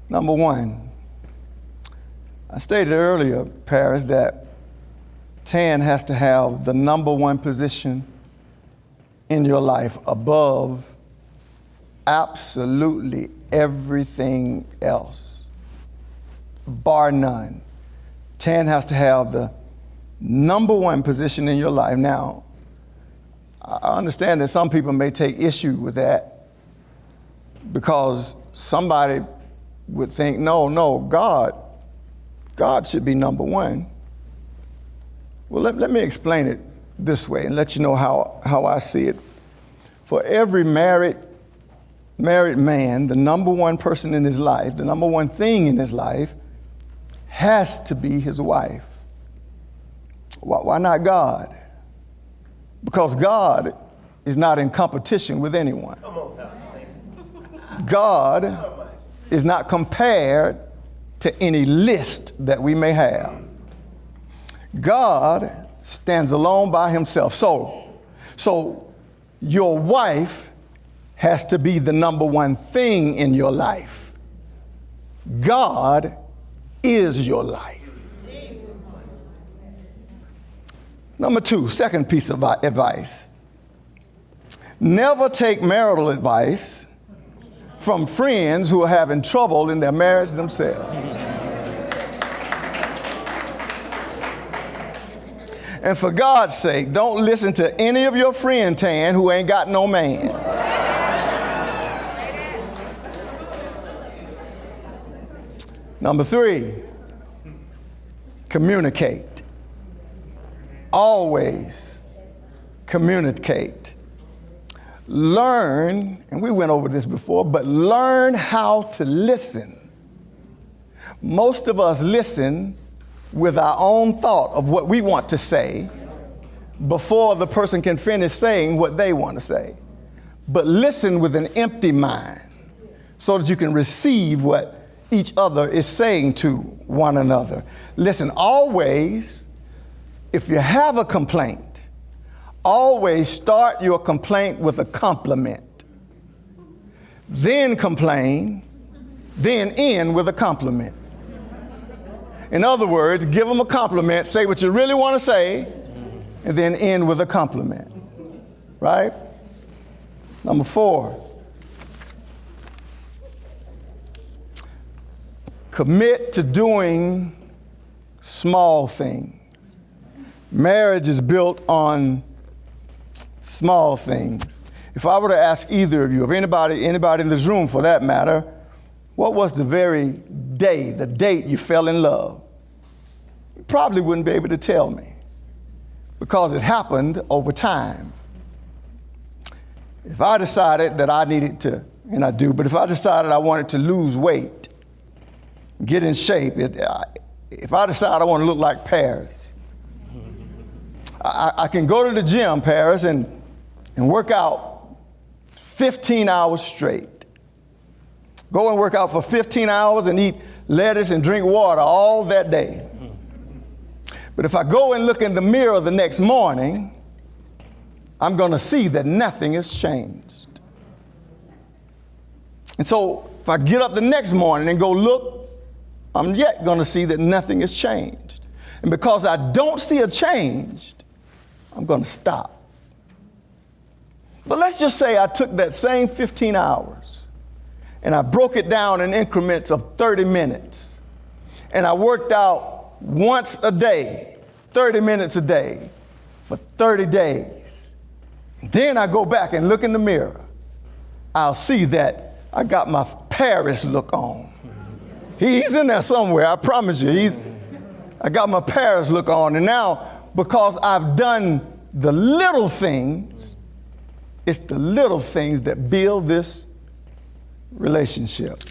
Number one, I stated earlier, Paris, that Tan has to have the number one position in your life above absolutely everything else, bar none. Tan has to have the number one position in your life. Now, I understand that some people may take issue with that because somebody would think, no, God should be number one. Well, let me explain it this way and let you know how I see it. For every married man, the number one person in his life, the number one thing in his life has to be his wife. Why not God? Because God is not in competition with anyone. God is not compared to any list that we may have. God stands alone by himself. So your wife has to be the number one thing in your life. God is your life. Number two, second piece of advice. Never take marital advice from friends who are having trouble in their marriage themselves. And for God's sake, don't listen to any of your friend, Tan, who ain't got no man. Number three, communicate. Always communicate. Learn, and we went over this before, but learn how to listen. Most of us listen with our own thought of what we want to say before the person can finish saying what they want to say. But listen with an empty mind so that you can receive what each other is saying to one another. Listen, always, if you have a complaint, always start your complaint with a compliment. Then complain, then end with a compliment. In other words, give them a compliment, say what you really want to say, and then end with a compliment. Right? Number four, commit to doing small things. Marriage is built on small things. If I were to ask either of you, or anybody in this room for that matter, what was the very day, the date you fell in love? You probably wouldn't be able to tell me because it happened over time. If I decided that I needed to, and I do, but if I decided I wanted to lose weight, get in shape, if I decide I want to look like Paris, I can go to the gym, Paris, and work out 15 hours straight. Go and work out for 15 hours and eat lettuce and drink water all that day. But if I go and look in the mirror the next morning, I'm going to see that nothing has changed. And so if I get up the next morning and go look, I'm yet going to see that nothing has changed. And because I don't see a change, I'm going to stop. But let's just say I took that same 15 hours and I broke it down in increments of 30 minutes. And I worked out once a day, 30 minutes a day for 30 days. Then I go back and look in the mirror. I'll see that I got my Paris look on. He's in there somewhere, I promise you. I got my Paris look on. And now, because I've done the little things, it's the little things that build this relationship.